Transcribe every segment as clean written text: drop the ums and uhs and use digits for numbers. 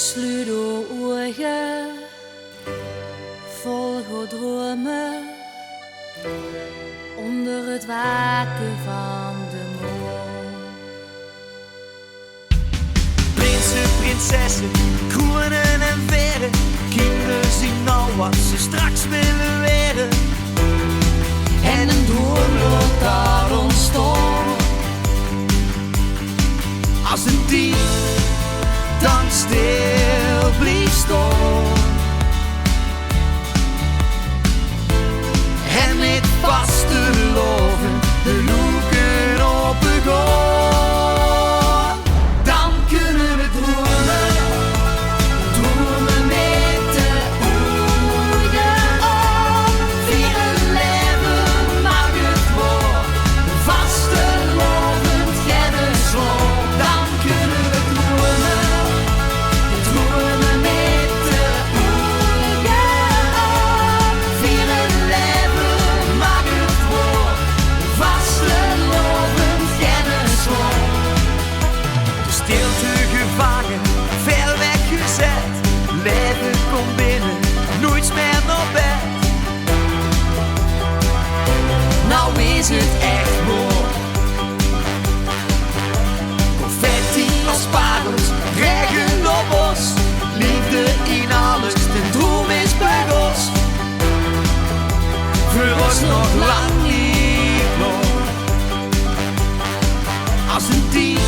Sluit de ogen, volg dromen, onder het waken van de maan. Prinsen, prinsessen, kronen en veren, kinderen zien al wat ze straks willen weren. En een droom wordt daar ontstaan. Als een dier dan stil blijft staan. En met vaste loven de loeken op de goot. Dan kunnen we dromen, dromen met de ogen op. Vieren leven mag het woord, vaste lovend geen sloop. Dan kunnen we dromen, dromen met de ogen op. Vieren leven mag het woord, vaste lovend geen sloop. De stilte gevangen, ver weggezet. Leven komt binnen, nooit meer naar bed. Nou is het echt mooi. Confetti als parels, regen op ons. Liefde in alles, de droom is bij ons. Voor ons nog lang niet klaar. Als een dier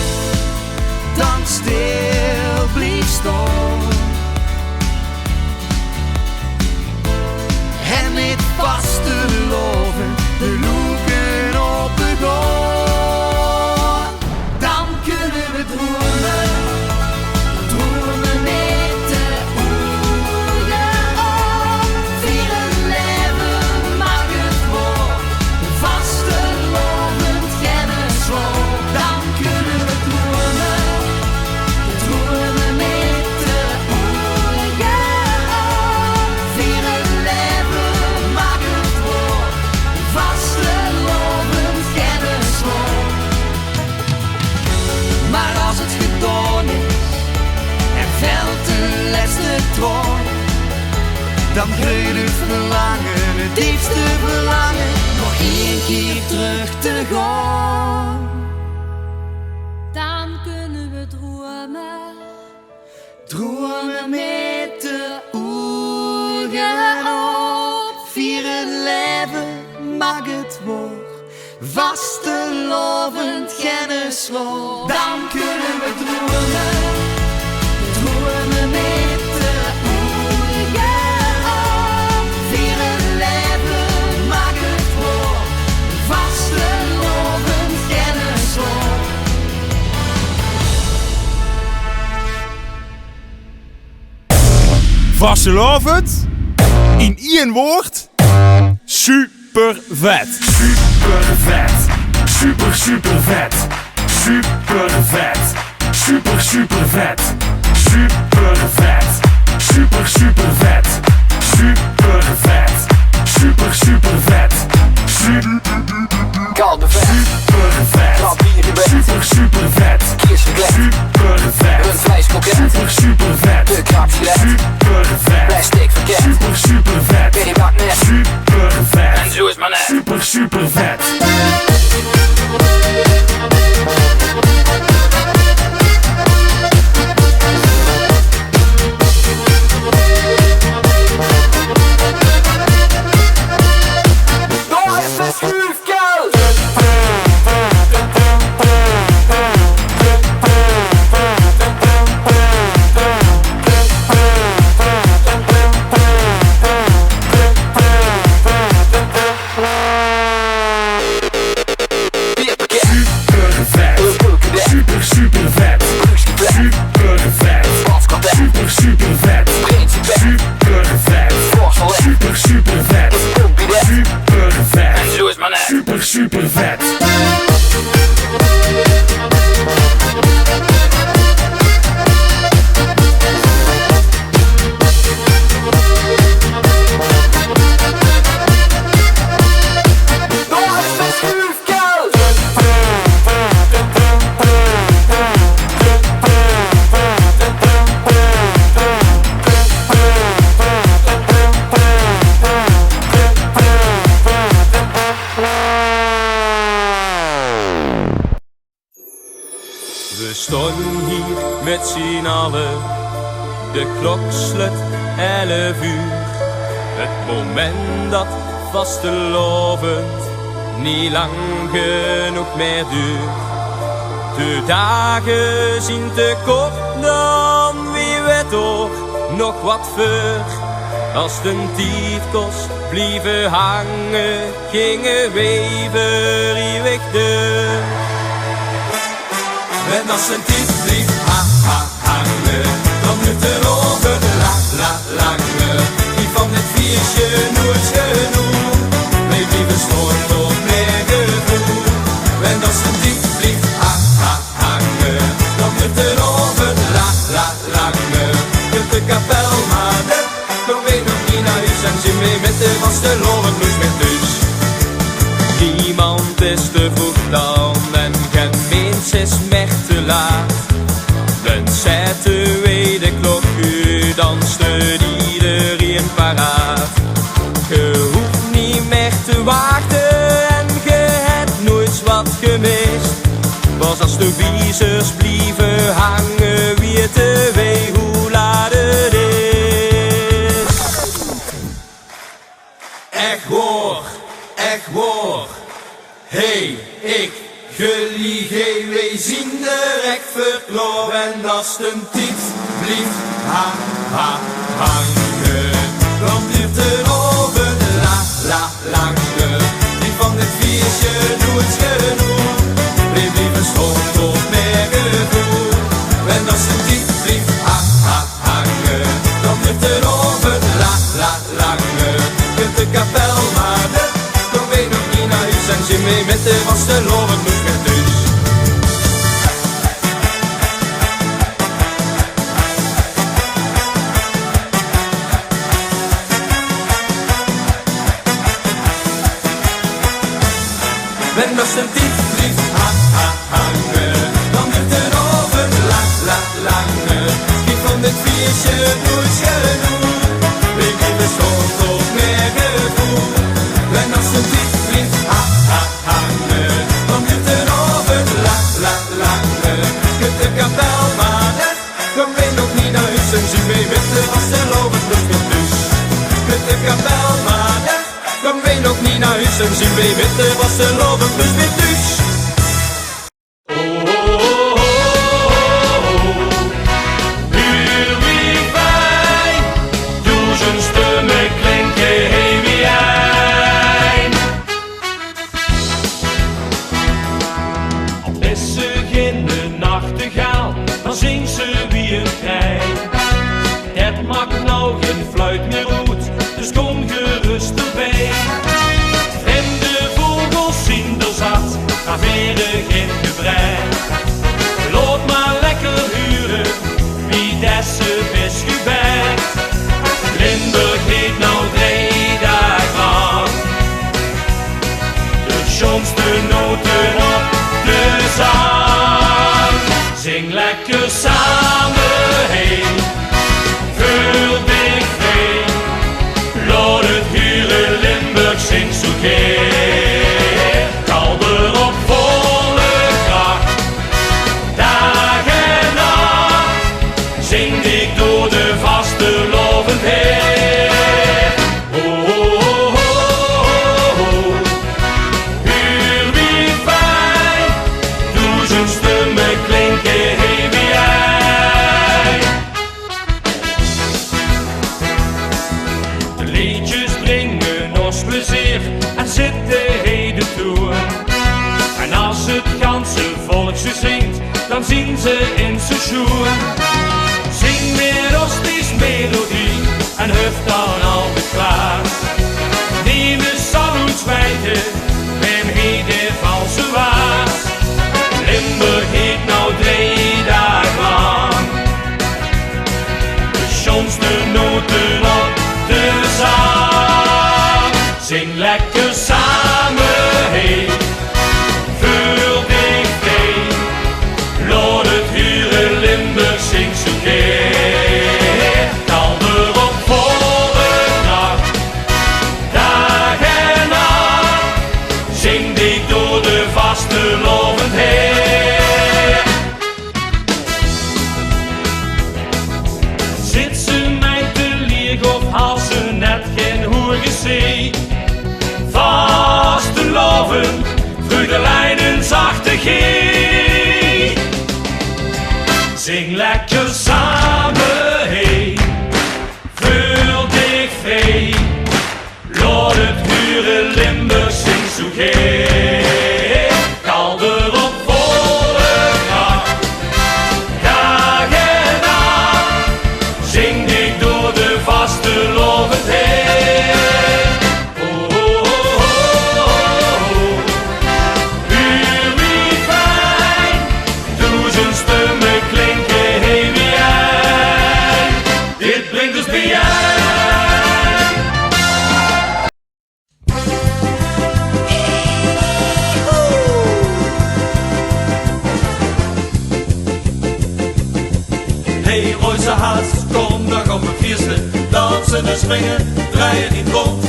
dan stil blijft staan. En met vaste loven de loeken op de goot. Dan kunnen we dromen, dromen met de ogen op. Vieren leven mag het woord, vaste lovend geen sloop. Dan kunnen we dromen, dromen met de ogen op. Vieren leven mag het woord, vaste lovend geen sloop. Maar als het gedaan is en velt de laatste traan, dan groeit het verlangen, het diepste verlangen, nog één keer terug te gaan. Dan kunnen we dromen, Dromen met de ogen op. Vieren leven mag het woord, vaste lovend geen sloop. Dan kunnen we dromen, dromen met de ogen op. Vieren leven mag het woord, vaste lovend geen sloop. Vastelovend, in één woord, super vet. Super vet, super super vet, super vet, super super vet, super vet, super super vet, super vet, super super vet, Kalde vet, super vet, krab bier in bed, super super vet, kiers geklept, super vet, rundvleeskroket, super super vet, de krabsgelet, super vet, plastic verket, super super vet, beribaknet, super vet, en zo is maar net. super super vet. Door even schuifgeld. We stonden hier met z'n allen, de klok sluit 11 uur. Het moment dat vastelovend niet lang genoeg meer duurt. De dagen zien te kort, dan wie weet toch nog wat voor. Als de tijd kost blijven hangen, gingen wever eeuwig deur. En als een tijd blijft hangen, dan duurt er over langer. Die van het viertje nooit genoeg, wij blijven stoort tot meer gevoel. En als een tijd blijft hangen, dan duurt er over langer. Kunt de kapel maar kom weer nog niet naar huis en zien mee met de vastelovend moest met thuis. Niemand is te vroeg dan en geen mens is meer te laat. Dan zetten wij de klok uit, dan steun iedereen paraat. Je hoeft niet meer te wachten en je hebt nooit wat gemist. Pas als de wiezers blijven hangen, weten wij hoe laat het is. Echt hoor, hey, ik, jullie, wij zien direct verkloor. En als de tijd blijft hangen, dan duurt er over langer. Die van het viertje nooit genoeg, wij blijven schoon tot meer gevoel. En als de tijd blijft hangen, dan duurt er over langer. Kunt de kapel maar kom weet nog niet naar huis en zin mee met de vastelovend moet meer thuis. En als een tijd blijft hangen, dan duurt er over langer. Die van het viertje nooit genoeg, wij blijven schoon tot meer gevoel. En als een tijd blijft hangen, dan duurt er over langer. Kunt de kapel maar kom wij nog niet naar huis en zien wij met de vastelovend nog meer thuis. Kunt de kapel maar kom wij nog niet naar huis en zien wij met de vastelovend nog meer thuis. Dan zingt ze wie een trein. Het maakt nou geen fluit meer goed, dus kom gerust erbij. Vreemde vogels zien er zat, ga verder geen gebrek. Loop maar lekker huren, wie deze is gebekt. Limburg heet nou 3 dagen lang. De schoonste noten op de zang. Zing lekker samen heen, vul dichtbij. Laat het hele Limburg zingt zo keer. Kalder op volle kracht, dag en nacht. Zing ik door de vastelovend heen. Oh, oh, oh, oh, oh. Huur wie fijn, duizend stemmen klinken. En zitten heden toe. En als het ganse volk ze zingt, dan zien ze in zijn schoen. Zing meer Osties melodie en huft dan al de klaar. Neem eens salut zwijgen, wem heet de valse waas. Limburg heet nou 3 dagen lang. De schoonste noten op de zang. Zing lekker samen heen, vul dichtbij. Laat het hele Limburg zingt zo keer. Kalder op volle Hey Royse haas, kom dan gaan we feesten. Dansen en springen, draaien niet rond.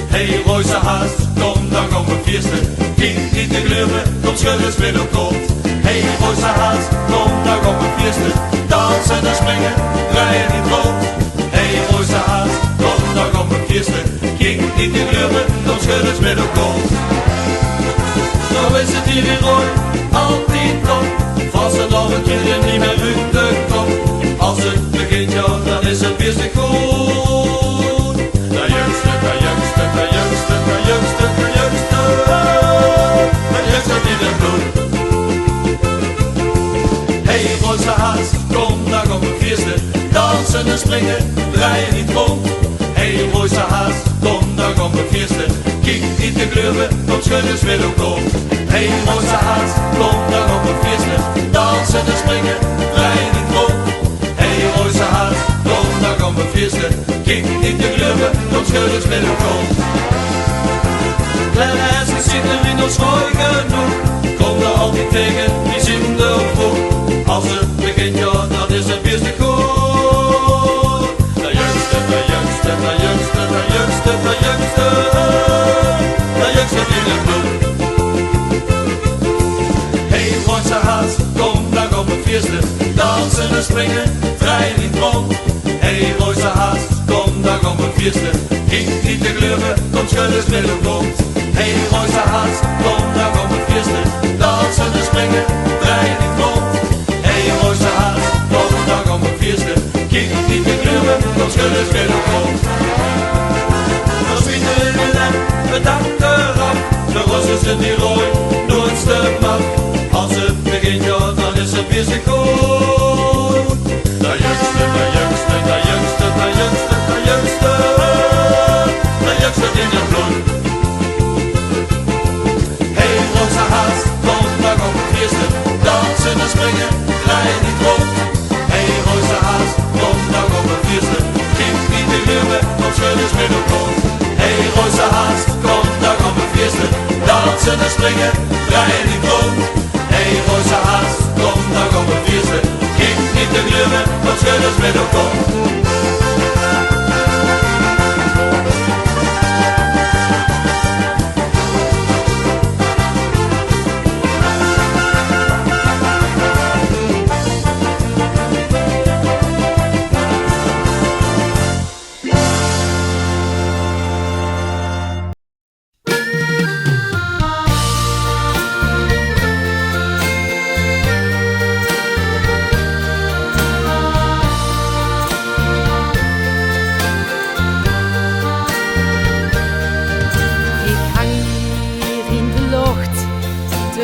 Hey Royse haas, kom dan gaan we feesten. Kijk niet te gleuren, kom schudden eens met op kont. Hey Royse haas, kom dan gaan we feesten. Dansen en springen, draaien niet rond. Hey Royse haas, kom dan gaan we feesten. Kijk niet te gleuren, kom schudden eens met op kont. Nou is het hier in Rooi, altijd top. Vast en al een keer niet meer uit de kop. Als het begint, ja, dan is het weer te goed. De jongste, de jongste, de jongste, de jongste, de jongste. De jongste in het bloed. Hey Royse haas, kom dan gaan we feesten. Dansen en springen, draaien niet rond. Hey Royse haas, kom dan gaan we feesten. Kijk niet te kleuren, kom schudden eens weer op kop. Hey Royse haas, kom dan gaan we feesten. Dansen en springen, draaien niet rond. Hey Royse haas, kom dan gaan we feesten. Kijk niet te kleuren, kom schudden eens weer op kop. Kleine hersens zitten in ons mooi genoeg. Kom daar altijd tegen, die zien de vroeg. Als het begint, ja, dan is het weer te goed. De jongste, de jongste, de jongste, de jongste, de jongste. De jongste in het bloed. Hey Royse haas, kom dan gaan we feesten. Dansen en springen, draaien niet rond. Hey Royse haas, kom dan gaan we feesten. Kijk niet te gleuren, kom schudden eens met op kont. Hey Royse haas, kom dan gaan we feesten. Dansen en springen, draaien niet rond. Hey Royse haas, kom dan gaan we feesten. Kijk niet te gleuren, kom schudden eens met op kont. Dan schieten we in de het dak eraf. De rossen zijn die rooi, nooit stuk mag. Als het begint, ja, dan is het weer zo goed. De jongste, de jongste, de jongste, de jongste, de jongste. De jongste in het bloed. Hey Royse haas, kom dan gaan we feesten. Dansen en springen, draaien niet rond. Hey Royse haas, kom dan gaan we feesten. Kijk niet te gleuren, kom schudden eens met op kont. Hey Royse haas, kom dan gaan we feesten. Dansen en springen, draaien niet rond. Hey Royse haas, kom dan gaan we feesten. Kijk niet te gleuren, kom schudden eens met op kont.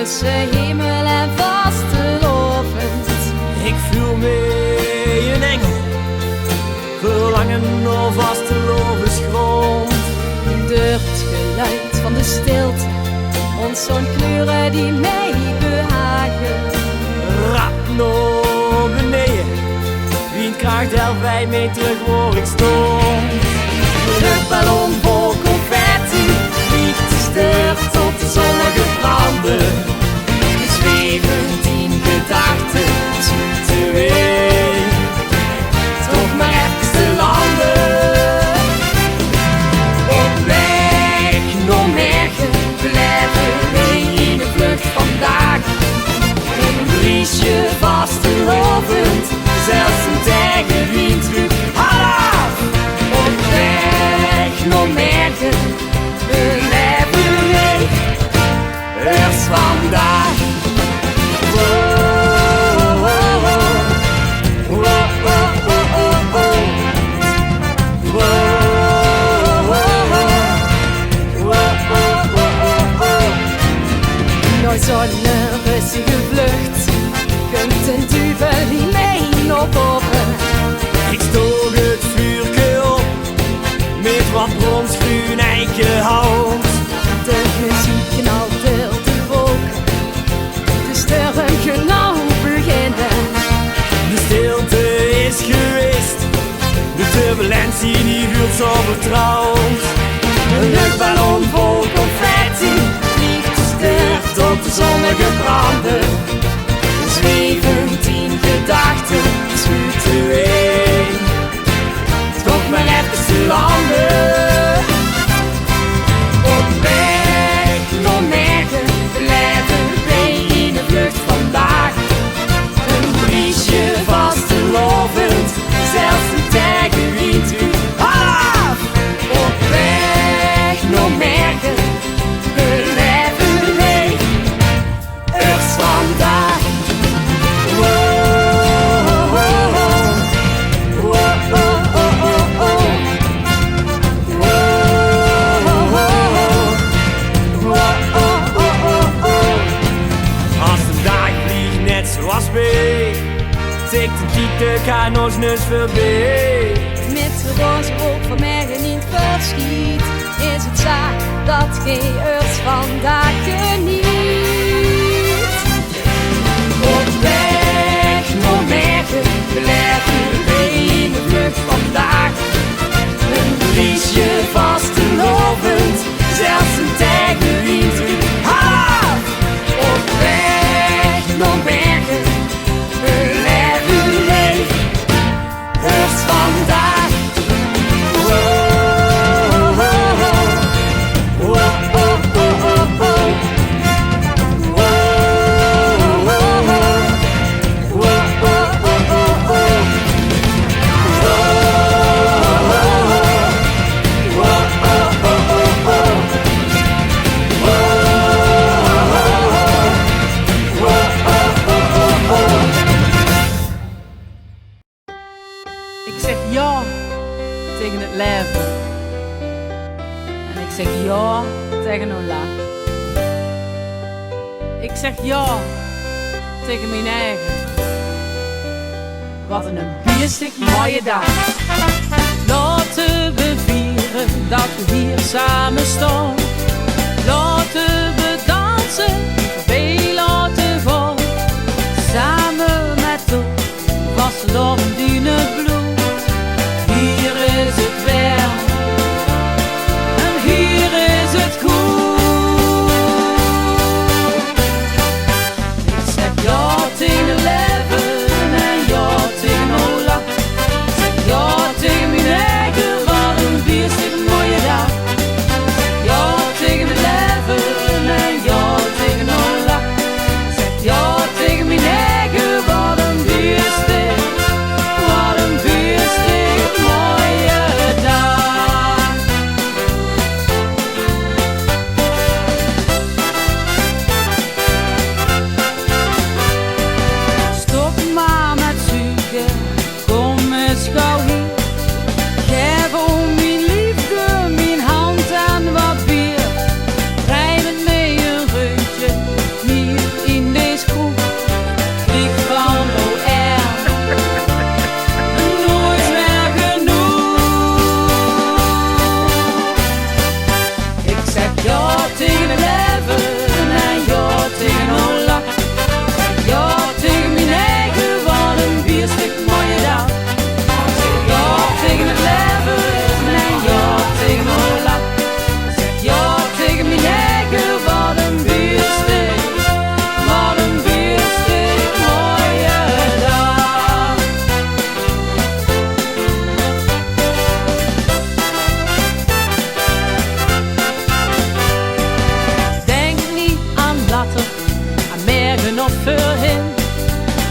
Tussen hemel en vastelovend. Ik voel me een engel, verlangen naar vastelovensgrond. Door het geluid van de stilte, ons zo'n kleuren die mij behagen. Rap naar beneden, wie krijgt er bij mij terug waar ik stond. Luchtballon vol confetti, vliegt de ster tot de zonnige branden. Zwevend in gedachten, zoete weer, toch maar even te landen. Op weg naar Mergen, blijven wij in de vlucht vandaag. Een briesje vastelovend, zelfs een tegenwind roept halaf. Op weg naar Mergen, blijven wij eerst vandaag. Zo'n rustige vlucht, kunt een duvel die mij nog boven. Ik stook het vuurke op, met wat bronsgroen eikenhout. De muziek knalt door de wolken, de sterren genau beginnen. De stilte is geweest, de turbulentie die voelt zo vertrouwd. Een luchtballon vol confetti, vliegt de ster tot de zonnige branden. Zwevend in gedachten, schuurt de was bij. Tik de tieten kan ons dus voorbij. Met de roze ook van mij niet verschiet, is het zaak dat geen earth vandaag geniet. Op weg naar Mergen, blijven we in de vlucht vandaag. Een briesje vastelovend, zelfs een tijger wint u. Ha! Op weg naar Mergen, blijven we leven, earth vandaag. Ik zeg ja tegen het leven. En ik zeg ja tegen Ola. Ik zeg ja tegen mijn eigen. Wat een biestig mooie dag. Laten we vieren dat we hier samen staan. Laten we dansen, veel laten gaan. Samen met de vastelovend in het bloed. Hier is het weer en hier is het goed. Ik zeg ja tegen het leven en ja tegen Ola. Ik zeg ja tegen mijn eigen, wat een biestig mooie dag. Ja tegen het leven en ja tegen Ola. Ik zeg ja tegen mijn eigen, wat een biestig, wat een biestig mooie dag. Stop maar met zoeken, kom eens gauw hier. Geef om mijn liefde, mijn hand en wat bier. Rij met mee een rondje, hier in deze groep. Ik van OR, nooit meer genoeg. Ik zeg ja tegen het leven en ja tegen Ola. Ik zeg ja tegen mijn eigen, wat een biestig mooie dag. Ik zeg ja tegen het leven en ja tegen Ola. Ik zeg ja tegen mijn eigen, wat een biestig mooie dag. Denk niet aan later, aan morgen of voorheen.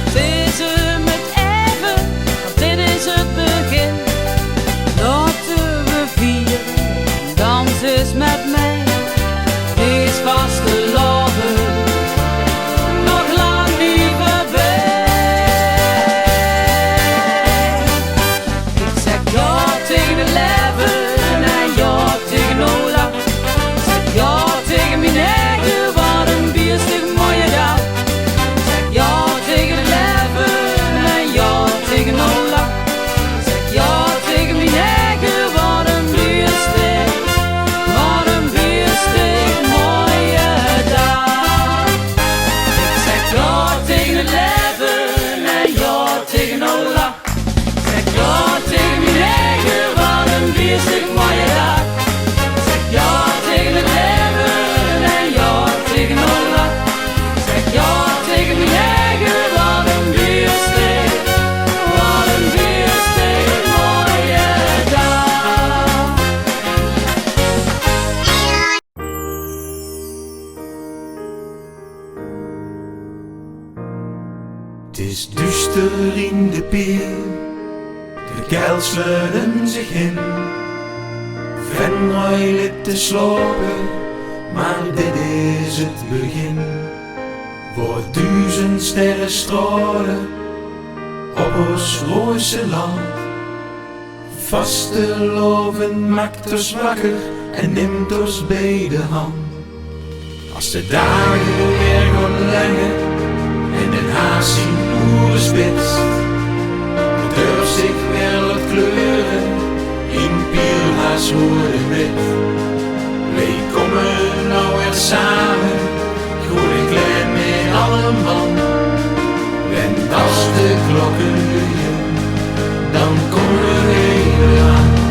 Het is hem het even, want dit is het begin. Laten we vieren, dans eens met mij. Dit is vastelovend, nog lang niet voorbij. Ik zeg ja tegen het leven en ja tegen Ola. Ik zeg ja tegen mijn eigen, wat een biestig mooie dag. Ik zeg ja tegen het leven en ja tegen Ola. Ik zeg ja tegen mijn eigen, wat een biestig mooie dag. Ik zeg ja tegen het leven en ja tegen Ola. Ik zeg ja tegen mijn eigen, wat een biestig mooie dag. Ik zeg ja tegen het leven en ja tegen Ola. Ik zeg ja tegen mijn eigen, wat een biestig mooie dag. Het is duister in de pier, de keils sluiten zich in. Venray ligt te slapen, maar dit is het begin. Voor 1000 sterren stralen op ons roze land. Vastelovend maakt ons wakker en neemt ons bij de hand. Als de dagen weer gaan leggen en Den Haag naast zijn oerenspits. Durf zich wel het kleuren in Pielhaas worden wit. Wij komen nou weer samen, groen en klein met allemaal. En als de klokken luiden, dan komen we weer aan.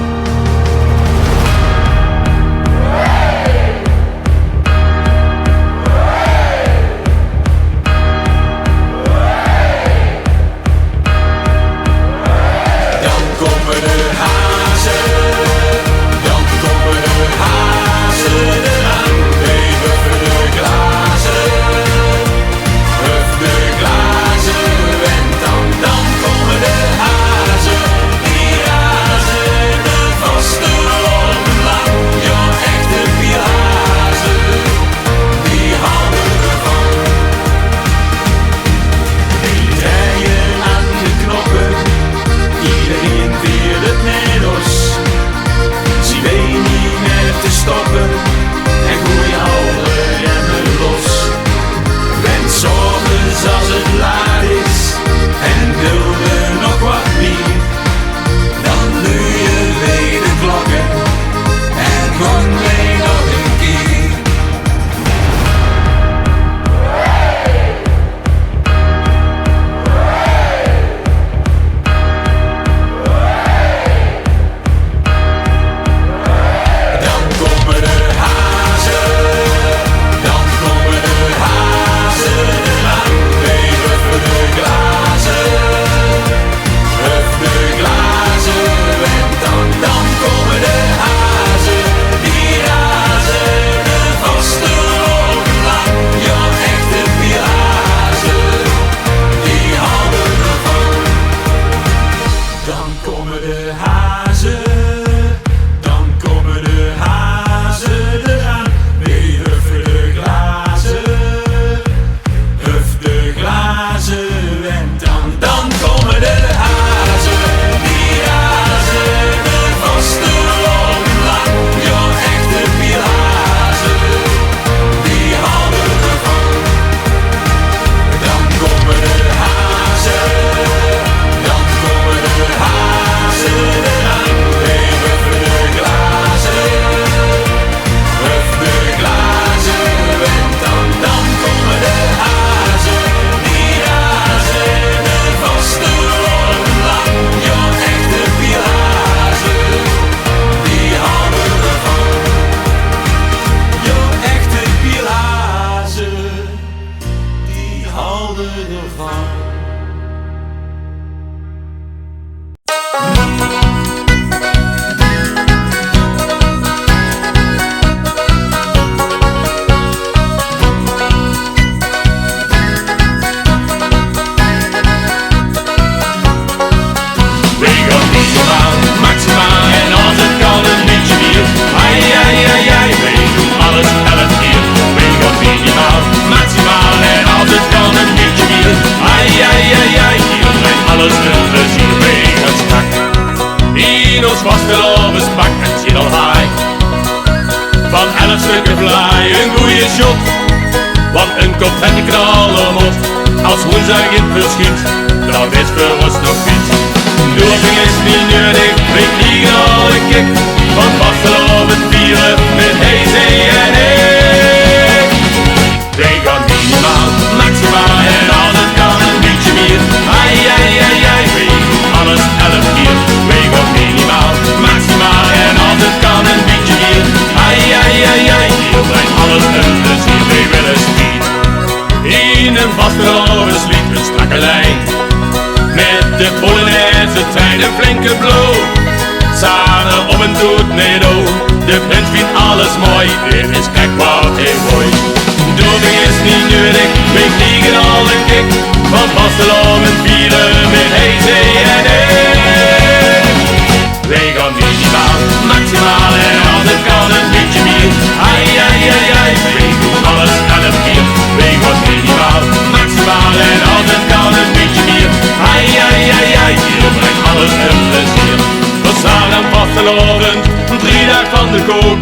vastelovend, 3 dagen van de kook.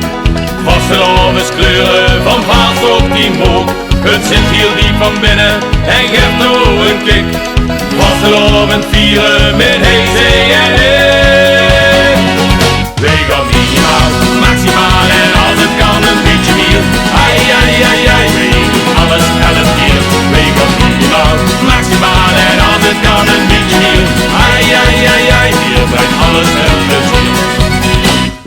Vastelovenskleuren van vaas op die mook. Het zit heel diep van binnen en geeft nou een kick. avond vieren met hij en ik. Wij gaan minimaal, maximaal en als het kan een beetje meer. Ai, ai, ai, ai, wij doen alles 11 keer. Wij gaan minimaal, maximaal en als het kan een beetje meer. Ai, ai, ai, ai, hier blijft alles een plezier.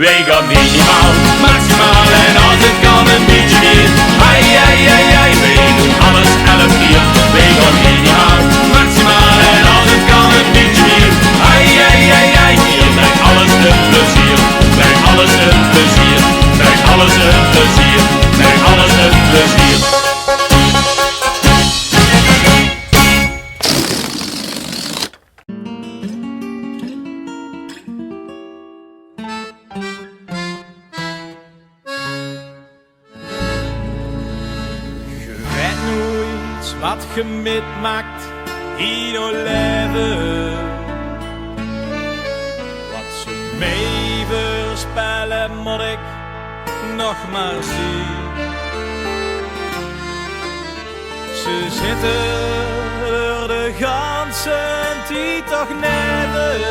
Wij gaan minimaal, maximaal en als het kan een beetje meer. Ai, ai, ai, ai, wij doen alles 11 keer. Wij gaan minimaal, maximaal en als het kan een beetje meer. Ai, ai, ai, ai, hier blijft alles een plezier. Blijft alles een plezier. Blijft alles een plezier. Blijft alles een plezier. Wat je metmaakt in je leven. Wat ze mee voorspellen moet ik nog maar zien. Ze zitten er de ganse tijd toch neven.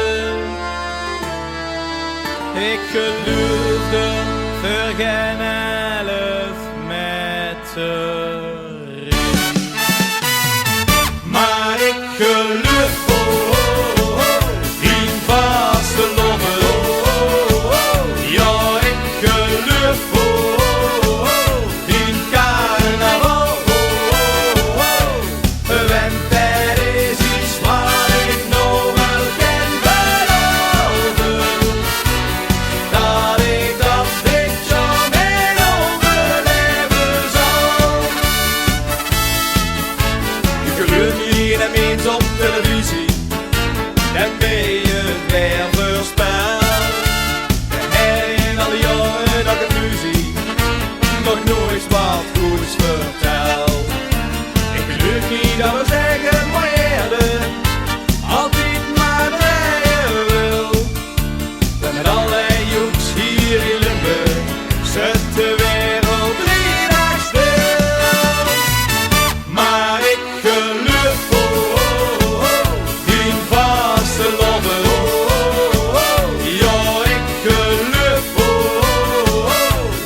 Ik geloof er voor geen 11 meter. Maar ik geloof in vaste loven. Ja, ik geloof in carnaval. Want er is iets waar ik nog wel kan beloven. Dat ik dat dit jaar mee overleven zal. Ik geloof niet in eens op televisie, dan ben je het weer voorspeld. En al die jaren dat ik het nu zie, nog nooit wat goeds verteld. Ik geloof niet dat we zeggen, maar eerder, altijd maar rijden wil. En met allerlei joeks hier in Limburg, zet de wereld 3 dagen stil. Maar ik geloof in vaste loven. Ja, ik geloof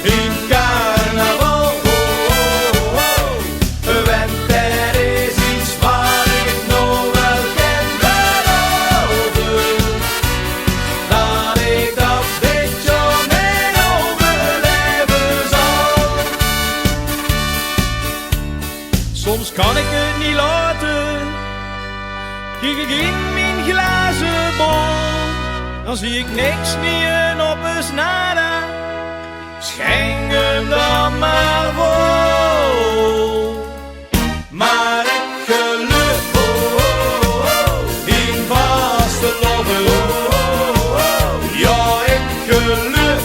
in carnaval. Want er is iets waar ik nog wel kan beloven. Dat ik dat dit jaar mee overleven zal. Soms kan ik het niet laten. Kijk ik in mijn glazen bol, dan zie ik niks meer op eens nada. Schenk hem dan maar vol. Maar ik geloof in vaste loven. Ja, ik geloof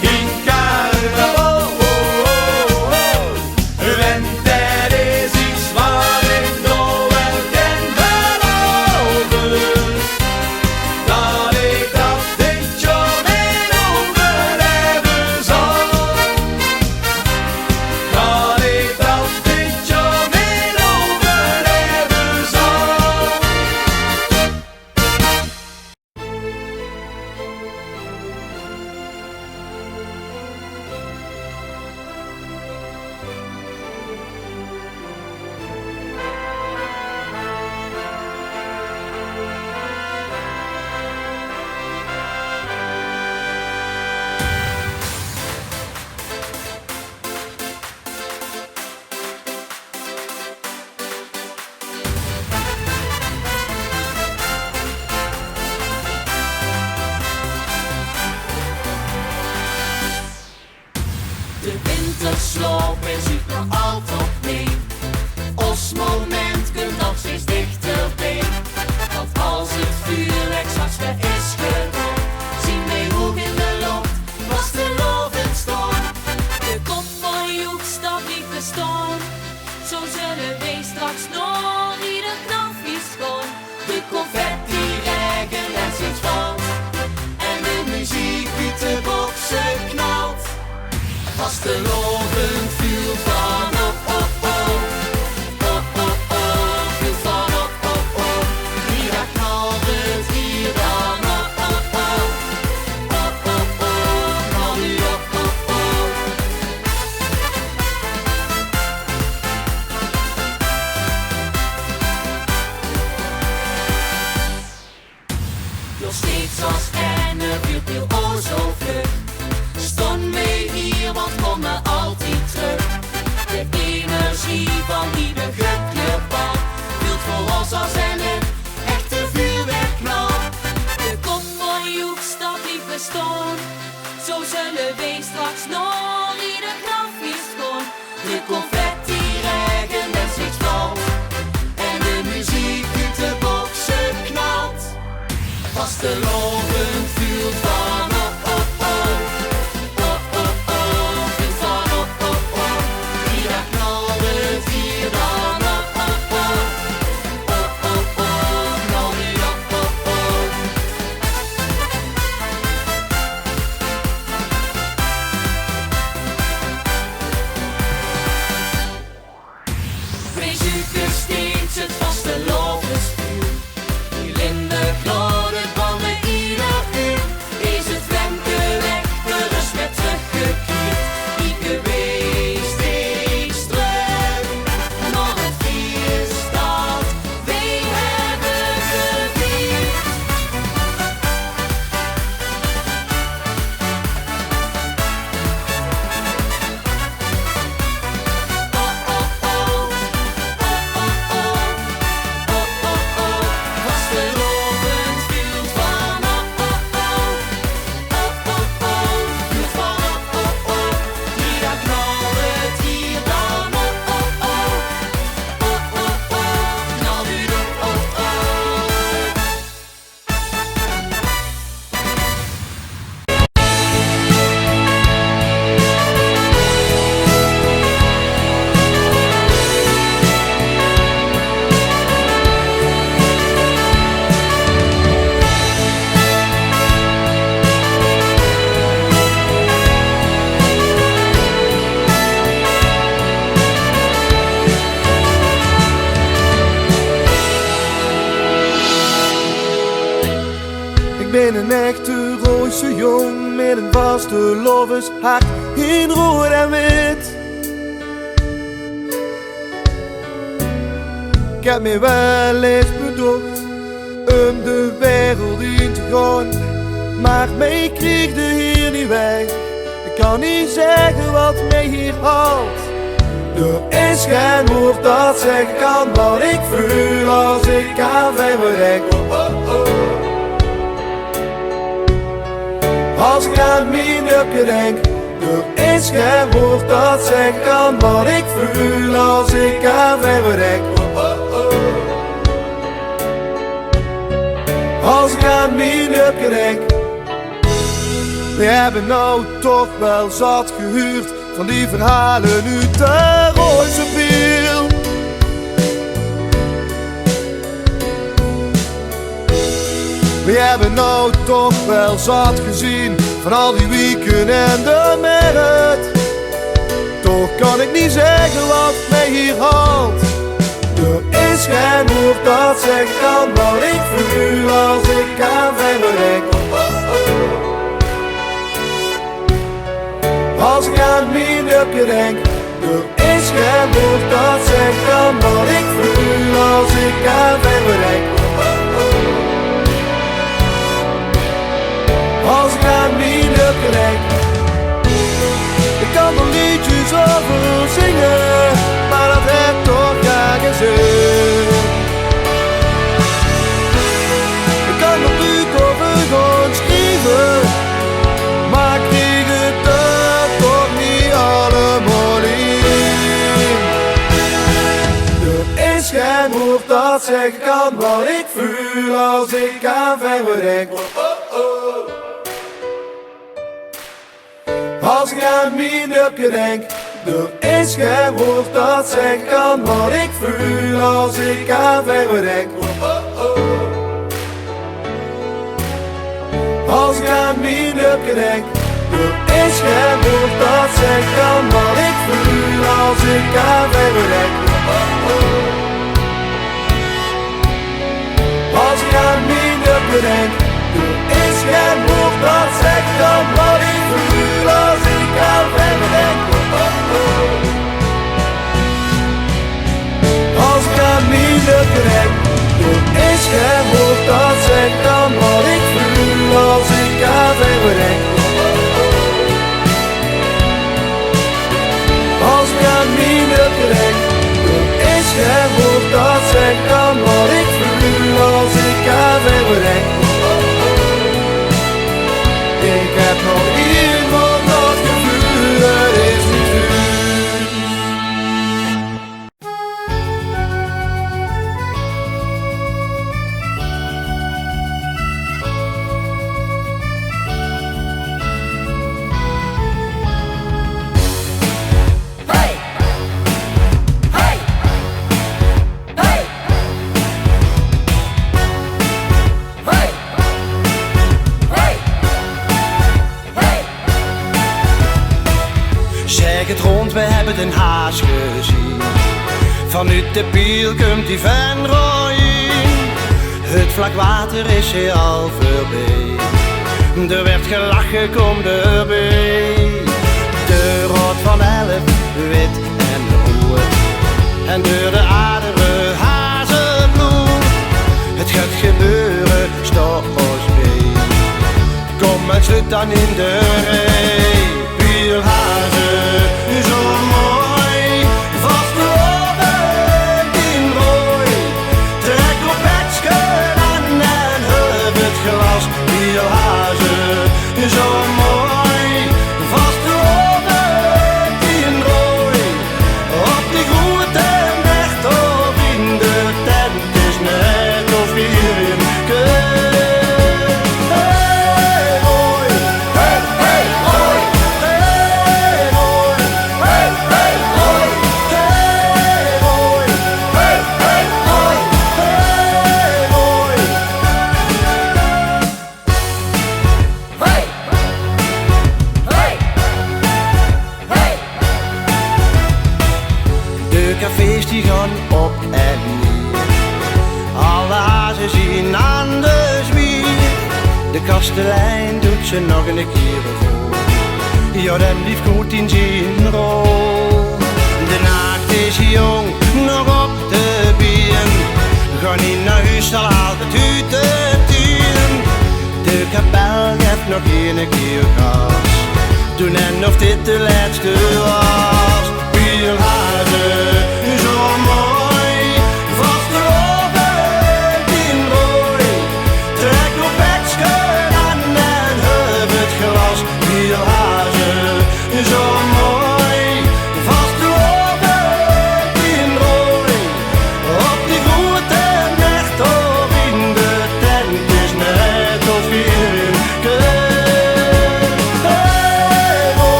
in carnaval. Want er is iets waar ik nog wel kan beloven. Dat ik dat dit jaar mee overleven zal. vastelovend vuurt van oh oh oh, oh oh oh, vuurt van oh oh oh, die dag knalt het hier dan oh oh oh, oh oh oh, knal nu oh oh oh. Wees u gesteens het vastelovensvuur, hier in de glorie van de ieder uur. Is het Femke weg, de rust werd teruggekeerd. Ieke wees steeds terug, nog het feest dat wij hebben gevierd. Oh oh oh, vastelovend vuurt van oh oh oh, oh oh oh, vuurt van oh oh oh, die dag knalt het hier dan oh oh oh, oh oh oh, knal nu de oh oh. Ik ben een echte Roodse jong met een vastelovenshart in rood en wit. Ik heb me wel eens bedacht om de wereld in te gaan, maar mij kreeg de hier niet weg. Ik kan niet zeggen wat mij hier haalt. Er is geen woord dat zeggen kan wat ik voel als ik aan verrek. Oh oh oh. Als ik aan mijn hupje denk, er is geen woord dat zeggen kan wat ik voel als ik aan verrek. Oh oh oh. Als ik aan mijn hupje denk, we hebben nou toch wel zat gehuurd van die verhalen uit de Roodse Piel. We hebben nou toch wel zat gezien van al die wieken en de merit. Toch kan ik niet zeggen wat mij hier haalt. Er is geen woord dat zeggen kan wat ik voel als ik aan verrek. Oh oh oh. Als ik aan mijn hupje denk, er is geen woord dat zeggen kan wat ik voel als ik aan verrek. Oh oh oh. Als ik aan mijn hupje denk, ik kan er liedjes over zingen, maar dat heeft toch geen zin. Ik kan er leuk over gaan schrijven, maar ik kreeg het er toch niet allemaal in. Er is geen woord dat zeggen kan wat ik voel als ik aan verrek. Oh oh oh. Als ik aan mijn hupje denk, er is geen woord dat zeggen kan wat ik voel als ik aan verrek. Oh oh oh. Als ik aan mijn hupje denk, er is geen woord dat zeggen kan wat ik voel als ik aan verrek. Oh oh oh. Als ik aan mijn hupje denk, er is geen woord dat zeggen kan wat ik voel als ik aan verrek. Oh oh oh. Als ik aan mijn hupje denk, er is geen woord dat zeggen kan wat ik voel als ik aan verrek. Oh oh oh. Als ik aan mijn hupje denk, er is geen woord dat zeggen kan wat ik voel als ik aan verrek. Oh oh oh. Ik heb nog de piel komt die van rooien. Het vlak water is hier al voorbij. Er werd gelachen, kom erbij. De rood van 11, wit en rood. En door de adere hazelbloem. Het gaat gebeuren, stop ons bij. Kom en sluit dan in de rij. Wielhazen, zo mooi. Vastgelopen in rooi. Trek op het scheur aan en heb het glas. Wielhazen, zo mooi. Vastgelopen in rooi. Op die grote weg of in de tent is net of hier in Keul. Cafés die gaan op en neer. Alle hazen zien aan de zwier. De kastelein doet ze nog een keer voor. Ja, dan lief goed in zijn rol. De naakt is jong, nog op de been. Ga niet naar huis, zal altijd uit de tuin. De kapel geeft nog een keer gas. Doen en of dit de laatste was. Wielhazen, zo mooi, vastgelopen in rooi. Trek op het scheur aan en heb het glas. Wielhazen, zo mooi, vastgelopen in rooi. Op die grote nacht of in de tent is net of hier in Keul.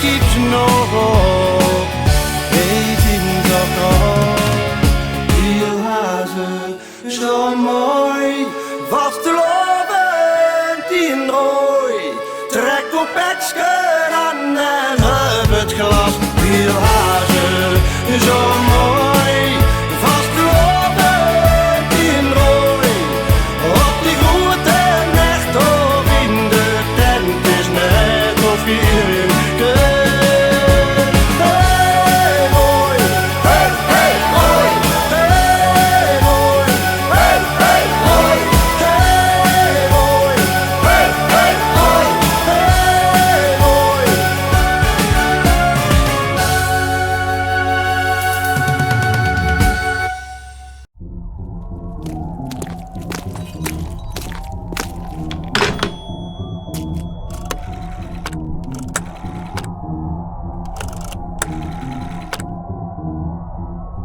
Keeps nog op, weet in toch op. Wielhazen, zo mooi, vastgelopen in rooi. Trek op het scheur aan en heb het glas. Wielhazen, zo mooi, vastgelopen in rooi. Op die grote nacht of in de tent is net of hier in Keul.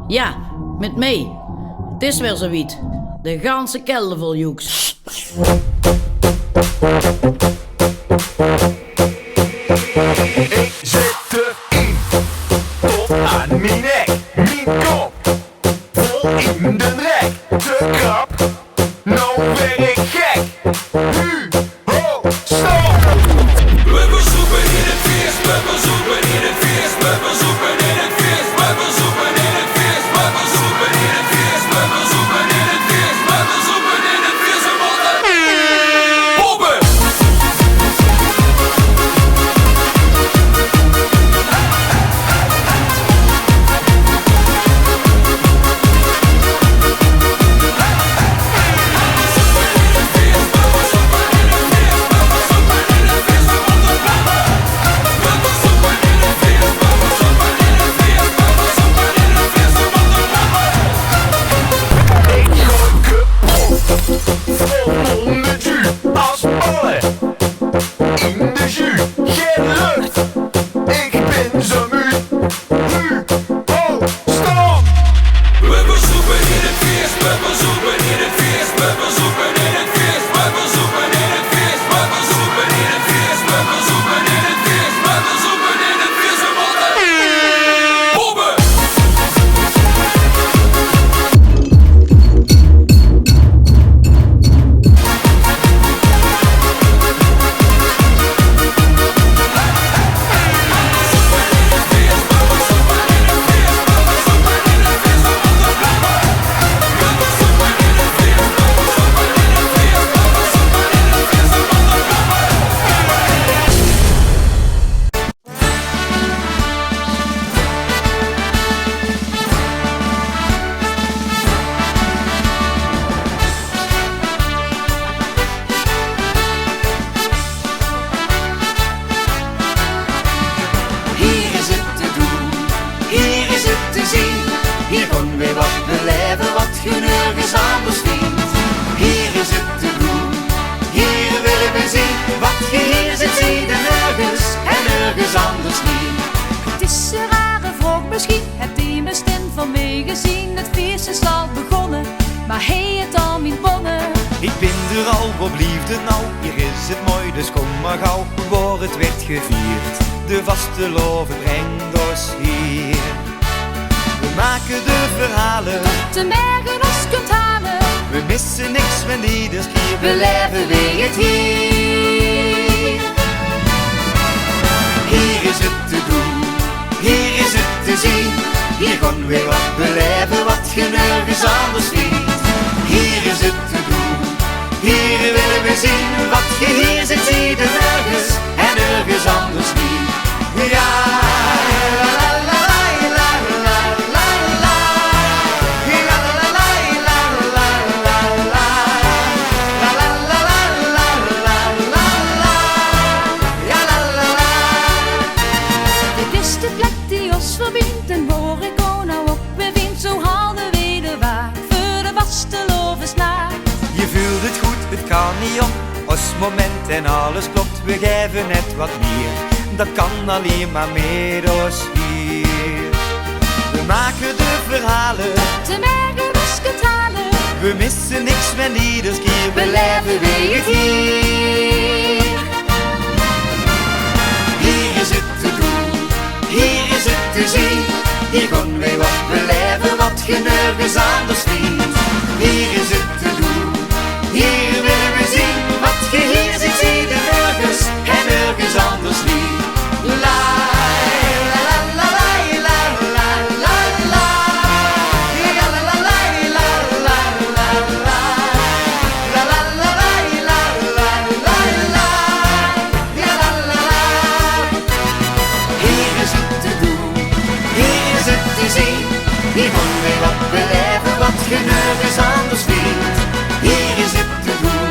Ja, met mij. Het is weer zoiets. De ganse kelder vol joeks. Ik zit erin, tot aan mijn nek, mijn kop, vol in de rek, te krap, nou ben ik gek. Nu, ho, stop! We bezoeken in het feest, we bezoeken in het feest, we bezoeken in het feest, we bezoeken in het feest, we bezoeken in het feest, we bezoeken in het feest, we bezoeken in het feest, we moeten poppen! maar hij het al mijn bonnen. Ik ben er al, wat blieft het nou? Hier is het mooi, dus kom maar gauw, waar het werd gevierd. De vaste loven brengt ons hier. We maken de verhalen, De mergen ons kunt halen. we missen niks met ieders keer. We leven weer het hier. Hier is het te doen, hier is het te zien. Hier gaan we wat beleven, wat je nergens anders ziet. Hier is het te doen, hier willen we zien. Wat je hier ziet, zie je nergens en nergens anders niet. Ja, la la la la la la la. Ja, la la la la la la la. La la la la la la la. Ja, la la la. Dit is de plek die ons verbindt en waar ik ook nou op bevind. Zo haalden we de waar voor de vaste lovensnaar. Je voelt het goed, het kan niet om. Als moment en alles klopt, we geven net wat meer. Dat kan alleen maar met ons hier. We maken de verhalen, De mergen ons kunt halen. we missen niks met ieders keer. We leven weer het hier. Hier is het te doen, hier is het te zien. Hier gaan we wat beleven, wat je nergens anders vindt. Hier is het te doen, hier willen we zien. Wat je hier ziet, zie je nergens en nergens anders niet. La la la la la la la la. Ja, la la la la la la la. La la la la la la la. Ja, la la la. Hier is het te doen, hier is het te zien. Hier gaan we wat beleven, wat je nergens anders vindt. Hier is het te doen,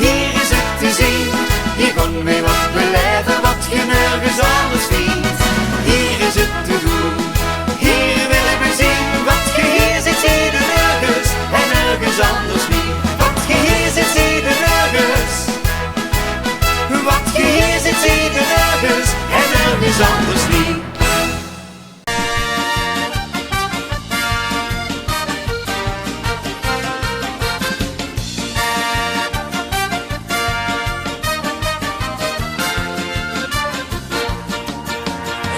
hier is het te zien. Hier gaan we wat beleven, wat je nergens anders vindt. Hier is het te doen, hier willen we zien. Wat je hier ziet, zie je nergens en nergens anders niet. Wat je hier ziet, zie je nergens. Wat je hier ziet, zie je nergens en nergens anders niet.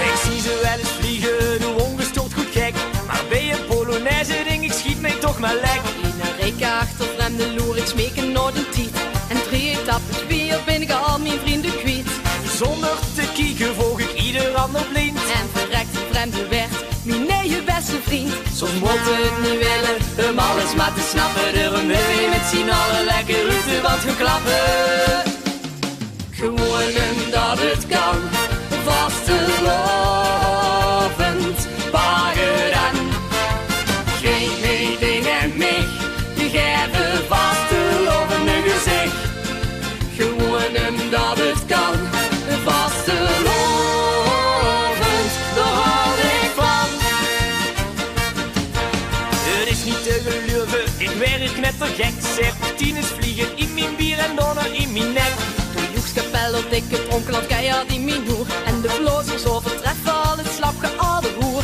Ik zie ze wel eens vliegen, doe ongestoord goed gek. Maar bij een Polonaise ding, ik schiet mij toch maar lek. In een reken achter vreemde loer, ik smeek een noord en tiet. En 3 etappes weer ben ik al mijn vrienden kwijt. Zonder te kieken volg ik ieder ander blind. En verrekt die vreemde werd mijn nieuwe beste vriend. Soms moet het niet willen, hem alles maar te snappen. Daarom wil je met z'n allen lekker uit de wand gaan klappen. Gewoon dat het kan, vastelovend, bagger dan. Geen meeting en mij, die geven vastelovende gezicht. Gewoon dat het kan, vastelovend, daar hou ik van. Het is niet te geloven, ik werk net te gek. Serpentines vliegen in mijn bier en donner in mijn nek. Joekskapel op dikke onkelend keihard in mijn hoer. En de blozers overtreffen al het slapgeaarde hoer.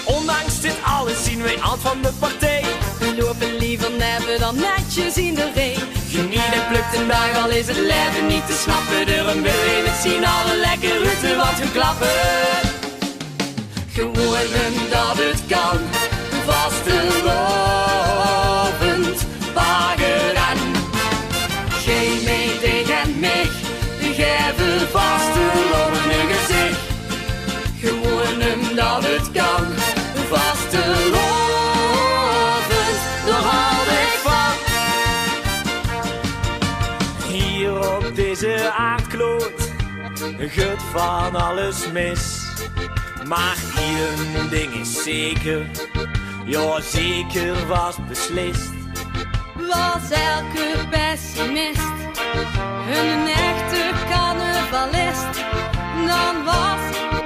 Ondanks dit alles zien wij aan van de partij. We lopen liever neven dan netjes in de regen. Geniet en plukt een dag, al is het leven niet te snappen. Daarom wil je met z'n allen lekker uit de wand gaan klappen. Gewoon dat het kan, vastelovend, bagger aan. Geen mee tegen mij, die geven vastelovende gezicht. Gewoon dat het kan, vastelovend, daar hou ik van. Hier op deze aardkloot gaat van alles mis. Maar één ding is zeker, ja zeker vast beslist. Was elke pessimist een echte carnavalist, dan was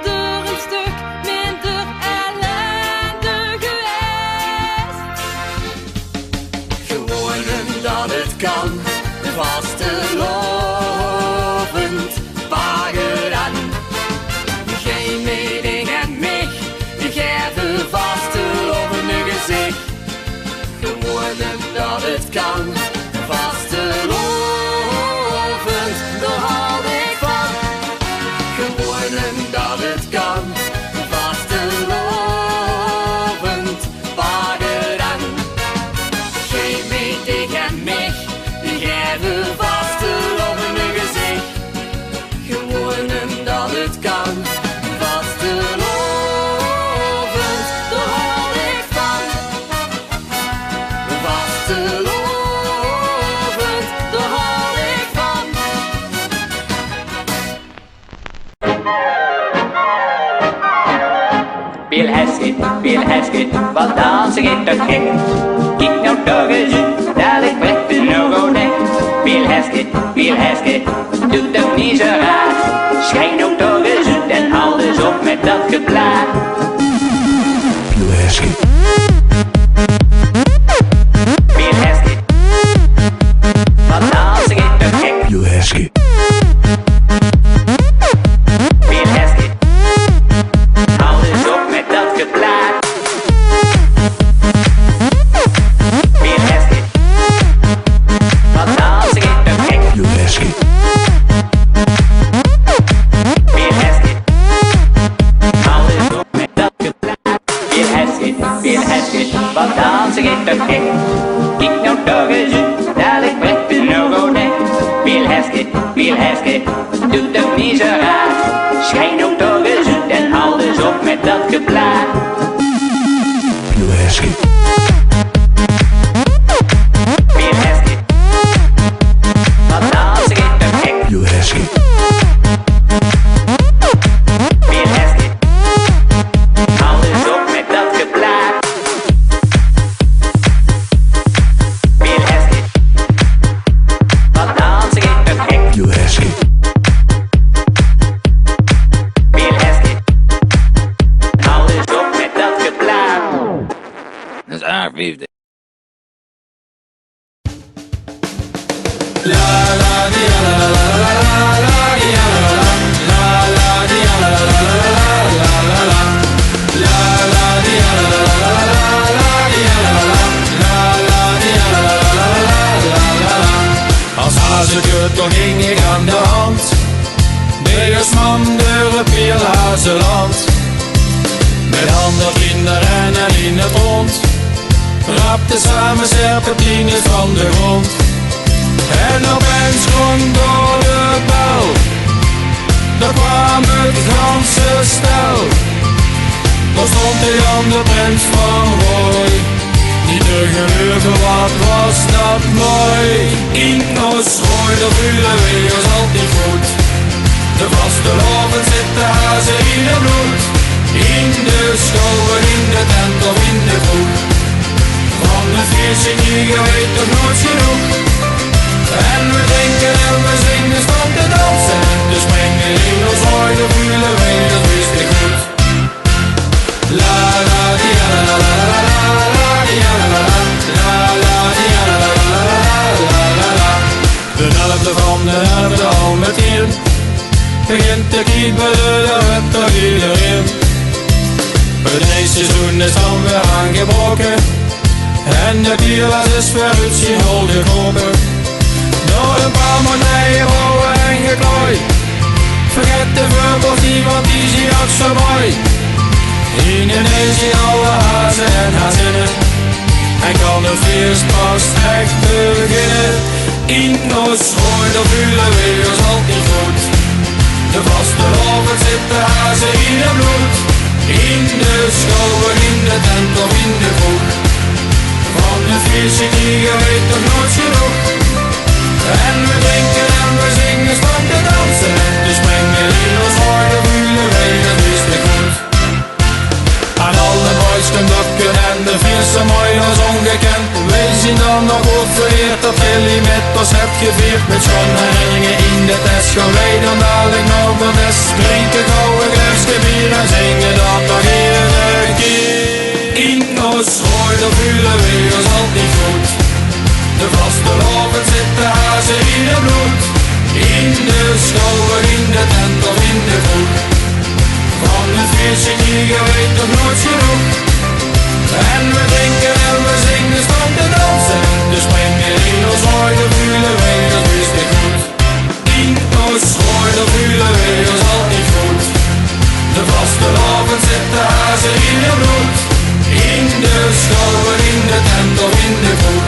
er een stuk minder ellende geweest. Gewoon dat het kan, vastelovend, bagger aan. Geen mening en mij, die geven vastelovende gezicht. Gewoon dat dat het kan. Vastelovend, daar hou ik van. Gewoon dat het kan. Vastelovend, wagen dan. Geen mee tegen mij, die geven vastelovend een gezicht. Gewoon dat het kan. Vastelovend, daar hou ik van. Vastelovend, daar hou ik van. Piel Hesket, wat dansen ik toch gek. Kijk nou toch eens uit, dat ik brecht de nog ontdek. Piel Hesket, doe toch niet zo raar. Schijn nou toch eens uit en hou dus op met dat geplaat. Piel Hesket. Piel Hesket, wat dansen ik toch gek. Piel Hesket. Piel Hesket, hou dus op met dat geplaat. Piel Hesket, wat dansen ik toch gek. Piel Hesket. Piel Hesket, hou dus op met dat geplaat. Piel Hesket, wat dansen ik toch gek. Kijk nou toch eens uit, dat ik brecht de nog ontdek. Piel Hesket, doe toch niet zo raar. Schijn nou toch eens uit en hou dus op met dat geplaat. Piel Hesket. Piel Hesket, wat dansen ik toch gek. Piel Hesket. Piel Hesket, hou dus op met dat geplaat. Piel Hesket, wat dansen ik toch gek. Piel Hesket. Piel Hesket, hou dus op met dat geplaat. Dat is haar vijfde. Als hazenkutter ging ik aan de hand. Begersman door het Pierhazenland. Met andere kinderen en in het rond. Rapte samen serpentines van de grond. En opeens klonk door de bel. Daar kwam het ganse stel. Daar stond de Jan de Prins van Rooi. Niet te geloven, wat was dat mooi. In ons Rooi, daar voelen we ons altijd goed. De vastelovend zit de hazen in het bloed. In de scholen, in de tent of in de kroeg. Van het feestje hier, je weet toch nooit genoeg. En we drinken en we zingen, staan te dansen en te springen. In ons Rooi, daar voelen we, dat wist ik goed. La la di la la la la la di la la la la di la la la. De helft van de helft al meteen begint te kriebelen, daar werd toch iedereen. Het race-seizoen is dan weer aangebroken en de bierlas is weer uit zijn hol gekropen. Door een paar monnijen bouwen en geklooi. Vergeet de vuurpartie, want die zie ook zo mooi. Ineens zien alle hazen en hazinnen. En kan het feest pas echt beginnen. In ons Rooi, daar voelen we ons altijd goed. De vastelovend zit de hazen in het bloed. In de scholen, in de tent of in de kroeg. Van het feestje die je weet toch nooit genoeg. En we drinken en we zingen, staan te dansen en te springen. In ons Rooi, daar voelen we, dat wist ik goed. Aan alle boys conducten en de vierse mooi als ongekend. Wij zien dan nog goed vereerd dat jullie met ons hebt gevierd. Met schone herinneringen in de test gaan wij dan dadelijk nog de rest. Drinken gouden grijsje bier en zingen dat nog iedere keer. In ons Rooi, daar voelen we ons altijd goed. De vastelovend zit de hazen in het bloed. In de scholen, in de tent of in de kroeg. Van het feestje hier, je weet toch nooit genoeg. En we drinken en we zingen, staan te dansen en te springen. ze in de bloed. In de schouwen, in de tent of in de kroeg.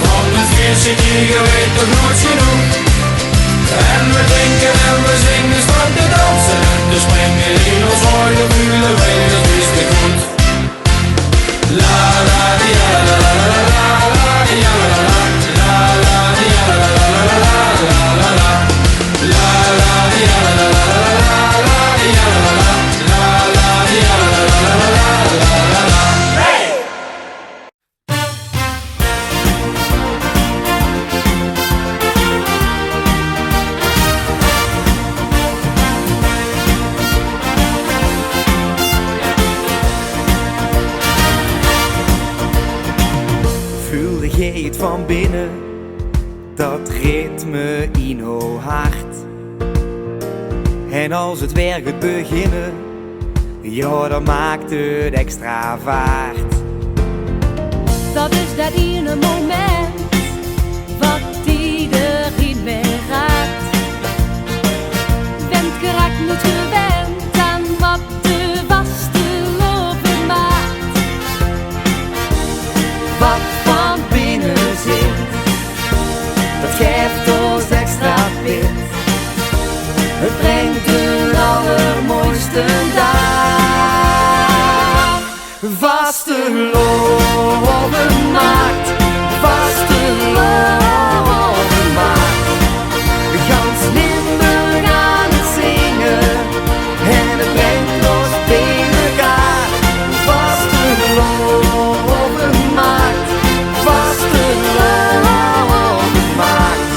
Van het feestje kriegen we toch nooit genoeg. En we drinken en we zingen, staan te dansen en te springen. In ons ogen voelen wij dat is te goed. La la di la la la la la di la la la la la di la la la la la la la la la di la la la la la di la la la la di la la la la la. Hey! Voelde jij het van binnen, dat ritme in jouw hart? En als het weer gaat beginnen, ja, dan maakt het extra vaart. Dat is dat ene moment wat iedereen weer raakt. Bent geraakt, niet gewend aan wat de vaste lopen maakt. Wat van binnen zit, dat geeft ons extra pit. Het brengt de allermooiste dag. Vasteloven maakt, vasteloven maakt. Gans Limburg aan het zingen en het brengt ons bij elkaar. Vasteloven maakt, vasteloven maakt.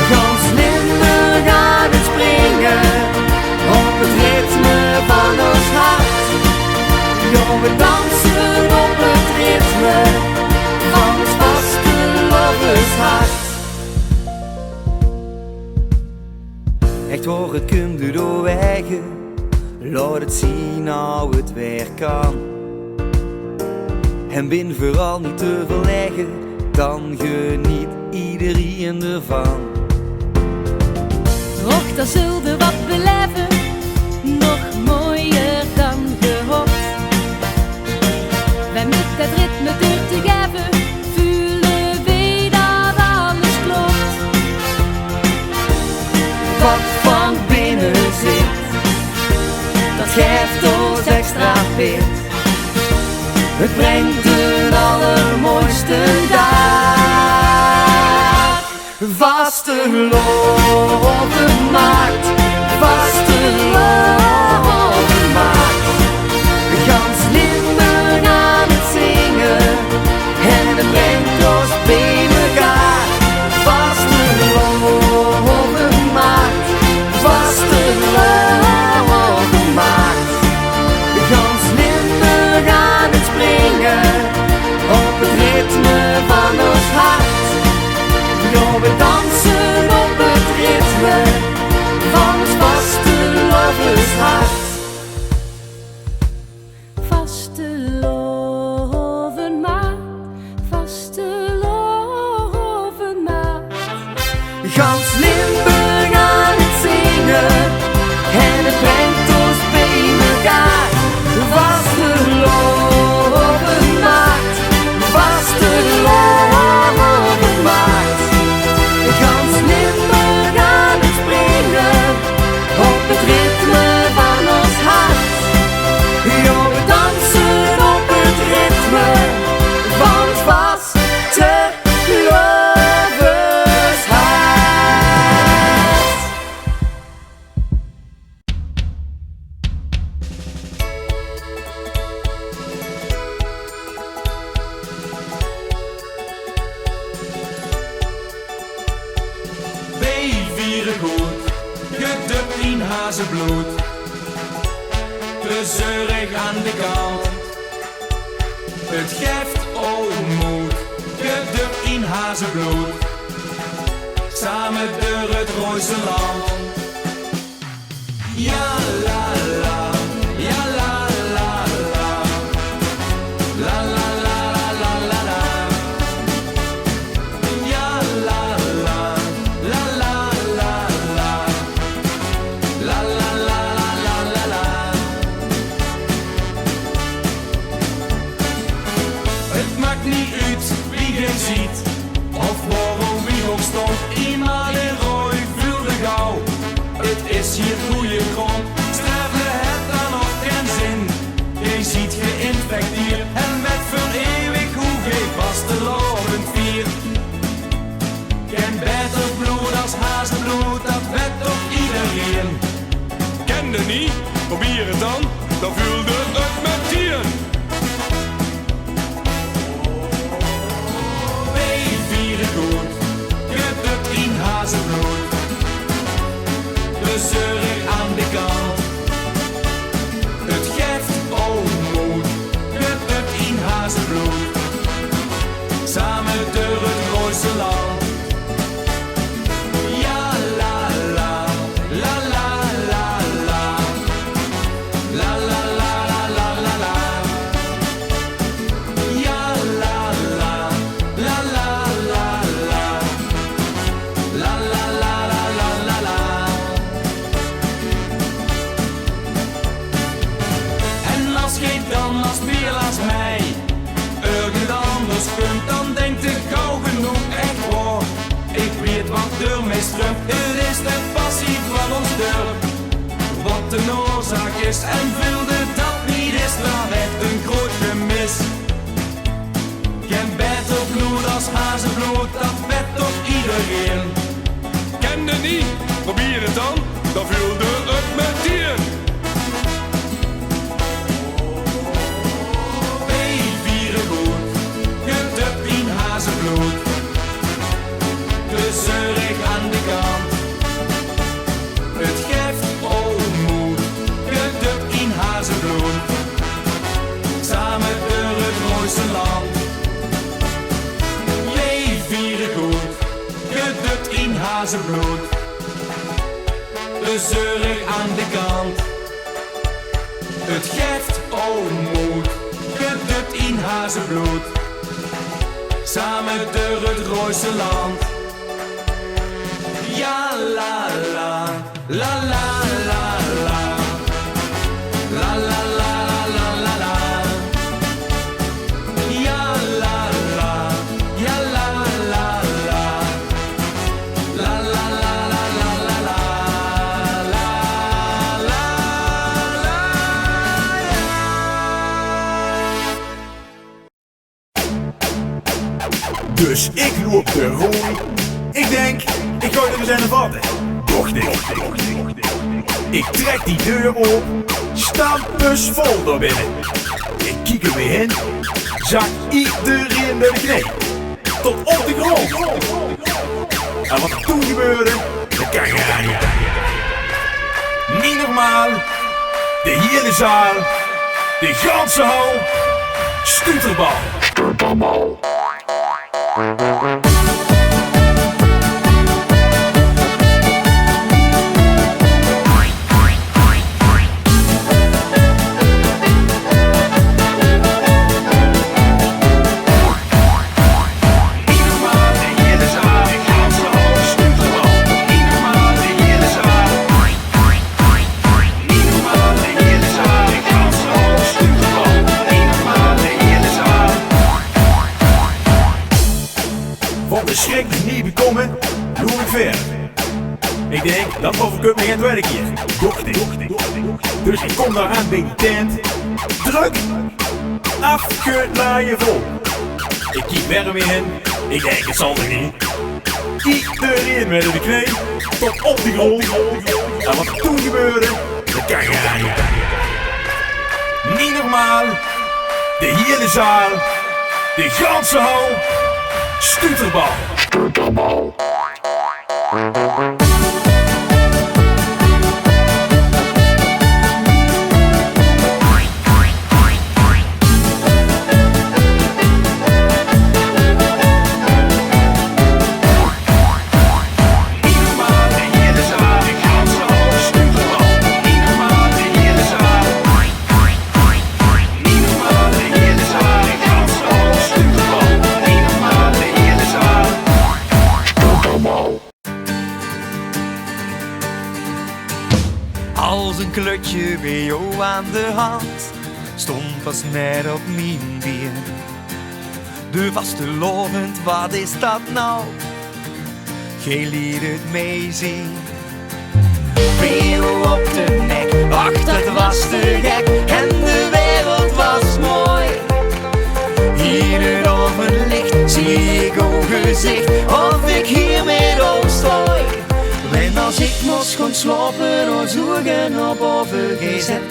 Gans Limburg aan het springen op het ritme van ons hart. Ja, we dansen op het ritme van ons vastelovenshart. Echt waar, het kunt u door eigen, laat het zien nou het weer kan. En ben vooral niet te verleggen, dan geniet iedereen ervan. Och, dan zullen wat beleven, nog mooier dan gehoopt. Wij met het ritme door te geven, voelen wij dat alles klopt. Wat van binnen zit, dat geeft ons extra pit. Het brengt de allermooiste dag. Vasteloven maakt, vasteloven maakt. Gans Limburg aan het zingen en het brengt ons bij elkaar. Vasteloven maakt, vasteloven maakt. Gans Limburg aan het springen op het ritme van ons hart. Ja, we dansen op het ritme van ons vastelovenshart. Vasteloven maakt, vasteloven maakt. Gans Limburg aan het zingen en het brengt ons bij elkaar. Vasteloven maakt, vasteloven maakt. Gans Limburg aan het springen op het ritme van ons hart. Ja, we dansen op het ritme van ons vastelovenshart. Wij vieren goed, gedubt in hazenbloed. Plezierig aan de kant. Het geeft moed, gedubt in hazenbloed. Samen door het mooiste land. Ja la la, ja la la la. La la la la la la. Ja la la, la la la la. La la la la la la. dan vulde het met dieren. Wij vieren goed, gedrukt in hazenbloed. De zeurig aan de kant, het geeft moed, gedrukt in hazenbloed. Samen door het mooiste land. Ja la la, la la la la, la la la la la la la. Ja la la, la la la la, la la la la la la la. En als geen dan als meer als mij ergens anders kunt, dan denkt ik gauw genoeg echt hoor. Ik weet wat door mij stroomt, het is de passie van ons dorp. Wat de oorzaak is en wilde dat niet is, dan werd een groot gemis. Geen beter bloed als hazenbloed, dat weet toch iedereen. Kende niet, probeer het dan vulde het met dieren. Wij vieren goed, gedrukt in hazenbloed. De zeurig aan de kant, het geeft moed, gedrukt in hazenbloed. Samen door het mooiste land. Wij vieren goed, gedrukt in hazenbloed. De zeurig aan de kant, het geeft moed, gedrukt in hazenbloed. Samen door het mooiste land. Ja la la, la la la la, la la la la la la. Ja la la, ja la la la, la la la la la la la, la la la la. Dus ik loop de rooi. Ik denk, ik gooi er eens een vatten. Toch niet. Ik trek die deur op, stampus vol door binnen. Ik kijk er weer in, zag iedereen bij de knie. Tot op de grond. En wat er toen gebeurde, dat kan je niet. Niet normaal, de hele zaal, de ganse hal, stuterbal. Schrik niet bekomen, loop ik ver. Ik denk, dat overkomt me geen tweede keer. Doch niet. Dus ik kom daar aan bij die tent. Druk, afgelaaien vol. Ik kijk weer weer in, ik denk het zal er niet. Iedereen met de knie, tot op de grond. En wat er toen gebeurde, dat kan je niet. Niet normaal, de hele zaal, de ganse hal. Stuterbal. Als een klutje bij jou aan de hand, stond pas net op mijn been. De vaste lovend, wat is dat nou? Geen lied het meezien. Veel op de nek, ach dat was te gek. En de wereld was mooi. Hier het ovenlicht, zie ik uw gezicht, of ik hier met opstooi. En als ik moest gaan slapen, dan zoeken op overgezet,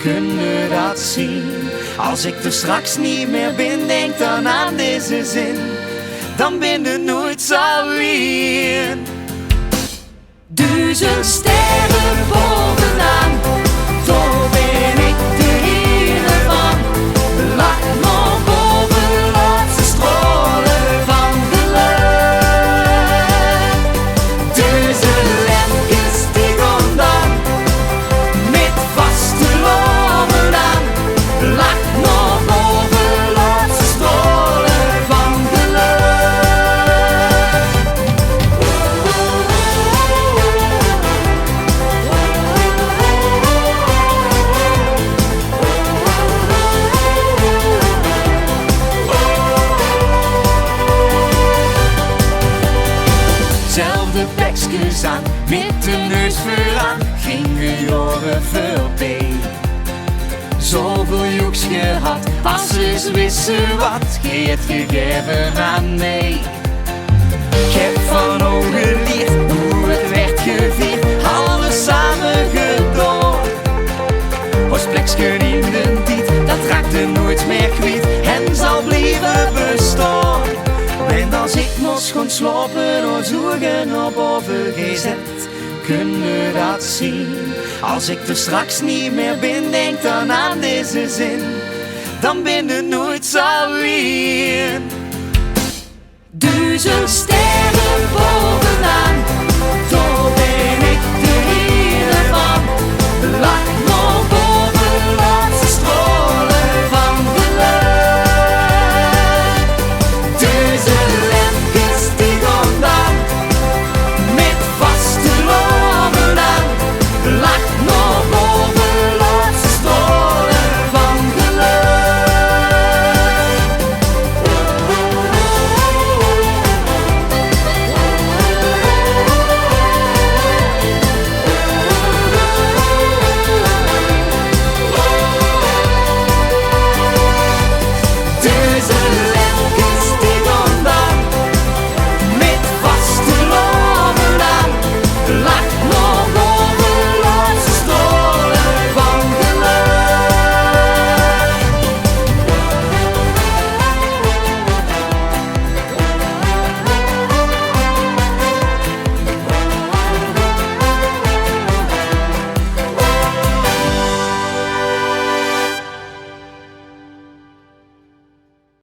kunnen dat zien. Als ik er straks niet meer ben, denk dan aan deze zin. Dan ben je nooit zo weer. 1000 sterren bovenaan, toch ben ik de ene van. Lach nog boven de laatste stralen van de lucht. 1000 lefjes die gaan dan, met vaste lomen aan. Lach nog boven de laatste stralen van de lucht. Zelfde bekjes aan, met de neus vooraan, gingen jaren voorbij. Zoveel joeks gehad, als ze wisten wat, geet gegeven aan mij. Ik heb van ogen geleerd hoe het werd gevierd, alles samen gedaan. Als plekje in de tijd, dat raakte nooit meer kwijt en zal blijven bestaan. En als ik moest gaan slapen, of zoeken op boven gezet, kunnen dat zien. Als ik er straks niet meer ben, denk dan aan deze zin. Dan ben je nooit zo weer. 1000 sterren bovenaan, toch